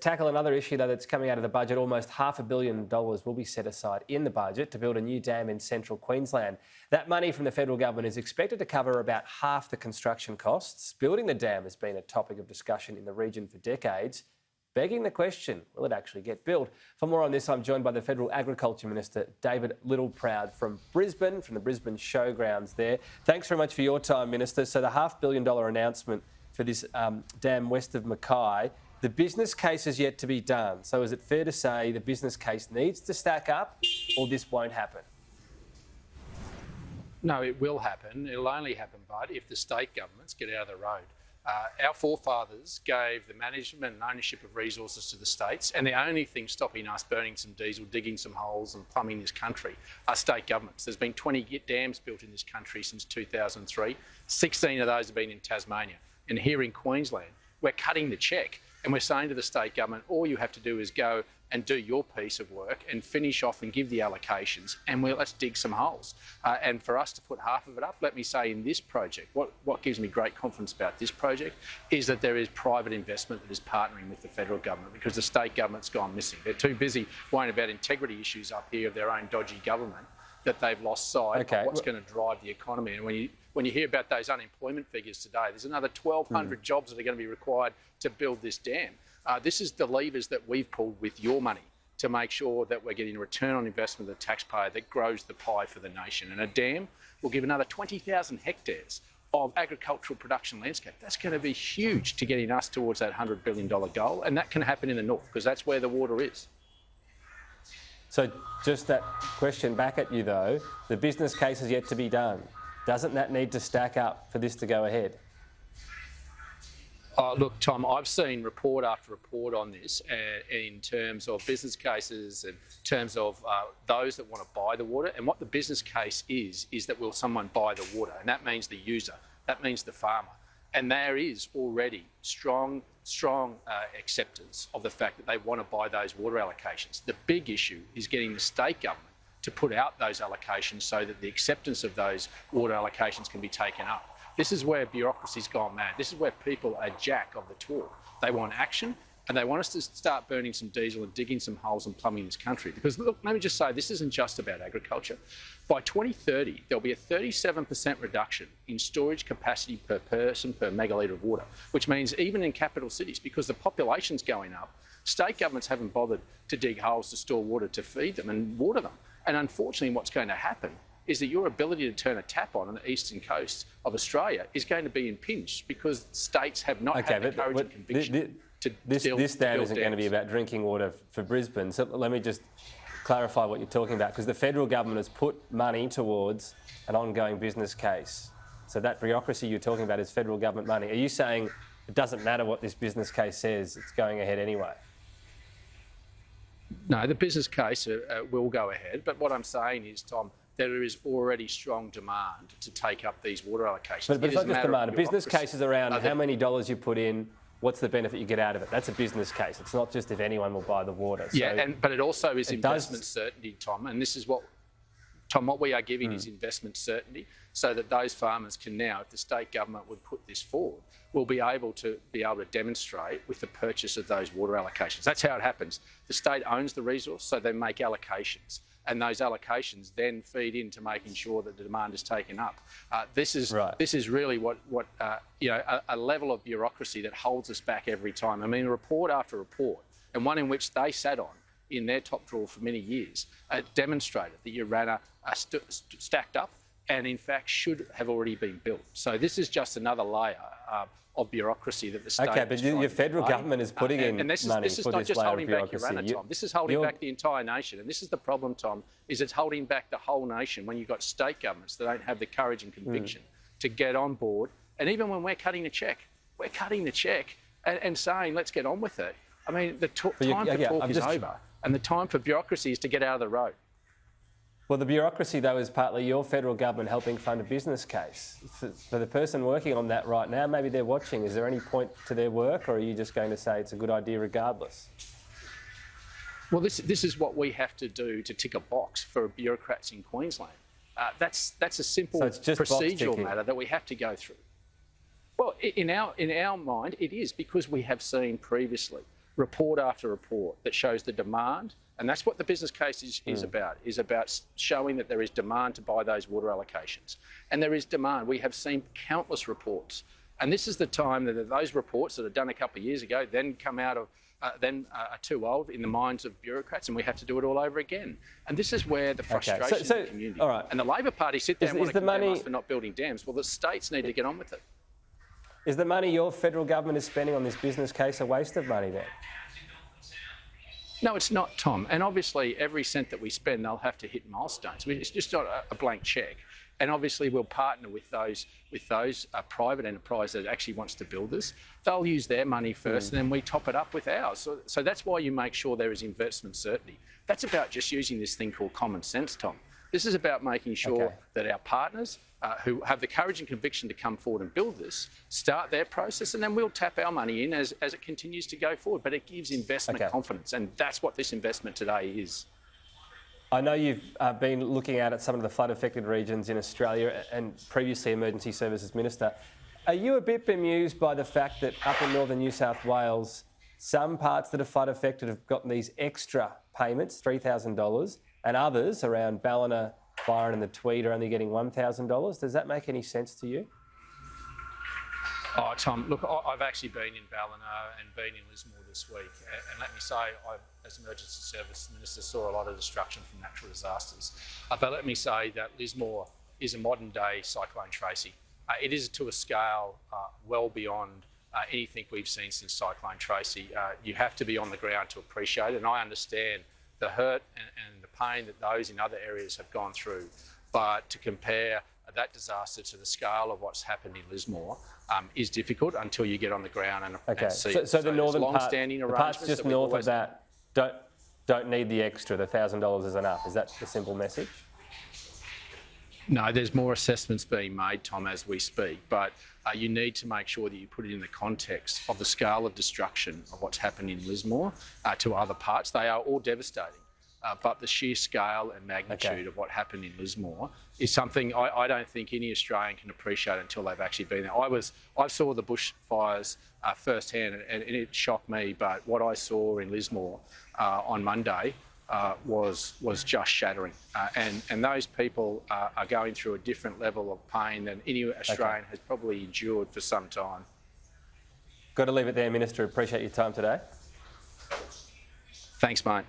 Tackle another issue, though, that's coming out of the budget. Almost $500 million will be set aside in the budget to build a new dam in central Queensland. That money from the federal government is expected to cover about half the construction costs. Building the dam has been a topic of discussion in the region for decades, begging the question, will it actually get built? For more on this, I'm joined by the Federal Agriculture Minister, David Littleproud, from Brisbane, from the Brisbane Showgrounds there. Thanks very much for your time, Minister. So the $500 million announcement for this dam west of Mackay, the business case is yet to be done. So is it fair to say the business case needs to stack up or this won't happen? No, it will happen. It'll only happen, Bud, if the state governments get out of the road. Our forefathers gave the management and ownership of resources to the states, and the only thing stopping us burning some diesel, digging some holes and plumbing this country are state governments. There's been 20 dams built in this country since 2003. 16 of those have been in Tasmania. And here in Queensland, we're cutting the cheque. And we're saying to the state government, all you have to do is go and do your piece of work and finish off and give the allocations, and let's dig some holes. And for us to put half of it up, let me say in this project, what gives me great confidence about this project is that there is private investment that is partnering with the federal government, because the state government's gone missing. They're too busy worrying about integrity issues up here of their own dodgy government that they've lost sight of what's going to drive the economy. And when you hear about those unemployment figures today, there's another 1,200 jobs that are going to be required to build this dam. This is the levers that we've pulled with your money to make sure that we're getting a return on investment of the taxpayer that grows the pie for the nation. And a dam will give another 20,000 hectares of agricultural production landscape. That's going to be huge to getting us towards that $100 billion goal. And that can happen in the north because that's where the water is. So just that question back at you, though, the business case is yet to be done. Doesn't that need to stack up for this to go ahead? Look, Tom, I've seen report after report on this in terms of business cases and in terms of those that want to buy the water. And what the business case is that will someone buy the water? And that means the user, that means the farmer. And there is already strong acceptance of the fact that they want to buy those water allocations. The big issue is getting the state government to put out those allocations so that the acceptance of those water allocations can be taken up. This is where bureaucracy's gone mad. This is where people are jack of the talk. They want action, and they want us to start burning some diesel and digging some holes and plumbing this country. Because look, let me just say, this isn't just about agriculture. By 2030, there'll be a 37% reduction in storage capacity per person per megalitre of water, which means even in capital cities, because the population's going up, state governments haven't bothered to dig holes to store water to feed them and water them. And unfortunately, what's going to happen is that your ability to turn a tap on the eastern coast of Australia is going to be impinged because states have not had the courage and conviction to This dam isn't going to be about drinking water for Brisbane. So let me just clarify what you're talking about, because the federal government has put money towards an ongoing business case. So that bureaucracy you're talking about is federal government money. Are you saying it doesn't matter what this business case says, it's going ahead anyway? No, the business case will go ahead. But what I'm saying is, Tom, there is already strong demand to take up these water allocations. But it's not just demand. A business case is around how many dollars you put in, what's the benefit you get out of it. That's a business case. It's not just if anyone will buy the water. Yeah, but it also is investment certainty, Tom. And this is what we are giving is investment certainty, so that those farmers can now, if the state government would put this forward, will be able to demonstrate with the purchase of those water allocations. That's how it happens. The state owns the resource, so they make allocations. And those allocations then feed into making sure that the demand is taken up. This is really a level of bureaucracy that holds us back every time. I mean, report after report, and one in which they sat on in their top drawer for many years, demonstrated that Urannah stacked up and in fact should have already been built. So this is just another layer of bureaucracy that the state but your federal government is putting in and this is not just holding back Urannah, Tom. This is holding back the entire nation. And this is the problem, Tom, is it's holding back the whole nation when you've got state governments that don't have the courage and conviction to get on board. And even when we're cutting the cheque, and saying, let's get on with it. I mean, the time for talk is over, and the time for bureaucracy is to get out of the road. Well, the bureaucracy, though, is partly your federal government helping fund a business case. For the person working on that right now, maybe they're watching. Is there any point to their work, or are you just going to say it's a good idea regardless? Well, this is what we have to do to tick a box for bureaucrats in Queensland. That's a simple procedural matter that we have to go through. Well, in our mind, it is, because we have seen previously report after report that shows the demand, and that's what the business case is about showing that there is demand to buy those water allocations. And there is demand. We have seen countless reports. And this is the time that those reports that are done a couple of years ago then come out of, are too old in the minds of bureaucrats, and we have to do it all over again. And this is where the frustration of the community. All right. And the Labor Party sit there and want to condemn us for not building dams. Well, the states need to get on with it. Is the money your federal government is spending on this business case a waste of money then? No, it's not, Tom. And obviously, every cent that we spend, they'll have to hit milestones. It's just not a blank cheque. And obviously, we'll partner with those private enterprise that actually wants to build this. They'll use their money first, and then we top it up with ours. So that's why you make sure there is investment certainty. That's about just using this thing called common sense, Tom. This is about making sure that our partners who have the courage and conviction to come forward and build this, start their process, and then we'll tap our money in as it continues to go forward. But it gives investment confidence, and that's what this investment today is. I know you've been looking at some of the flood-affected regions in Australia and previously Emergency Services Minister. Are you a bit bemused by the fact that up in northern New South Wales, some parts that are flood-affected have gotten these extra payments, $3,000, and others around Ballina, Byron and the Tweed are only getting $1,000? Does that make any sense to you? Oh, Tom, look, I've actually been in Ballina and been in Lismore this week, and let me say, I, as Emergency Service Minister, saw a lot of destruction from natural disasters. But let me say that Lismore is a modern-day Cyclone Tracy. It is to a scale well beyond anything we've seen since Cyclone Tracy. You have to be on the ground to appreciate it, and I understand the hurt and the pain that those in other areas have gone through. But to compare that disaster to the scale of what's happened in Lismore is difficult until you get on the ground and see it. So the northern part, the parts just north of that don't need the extra. The $1,000 is enough. Is that the simple message? No, there's more assessments being made, Tom, as we speak, but you need to make sure that you put it in the context of the scale of destruction of what's happened in Lismore to other parts. They are all devastating, but the sheer scale and magnitude of what happened in Lismore is something I don't think any Australian can appreciate until they've actually been there. I saw the bushfires firsthand, and it shocked me, but what I saw in Lismore on Monday was just shattering. And those people are going through a different level of pain than any Australian has probably endured for some time. Got to leave it there, Minister. Appreciate your time today. Thanks, mate.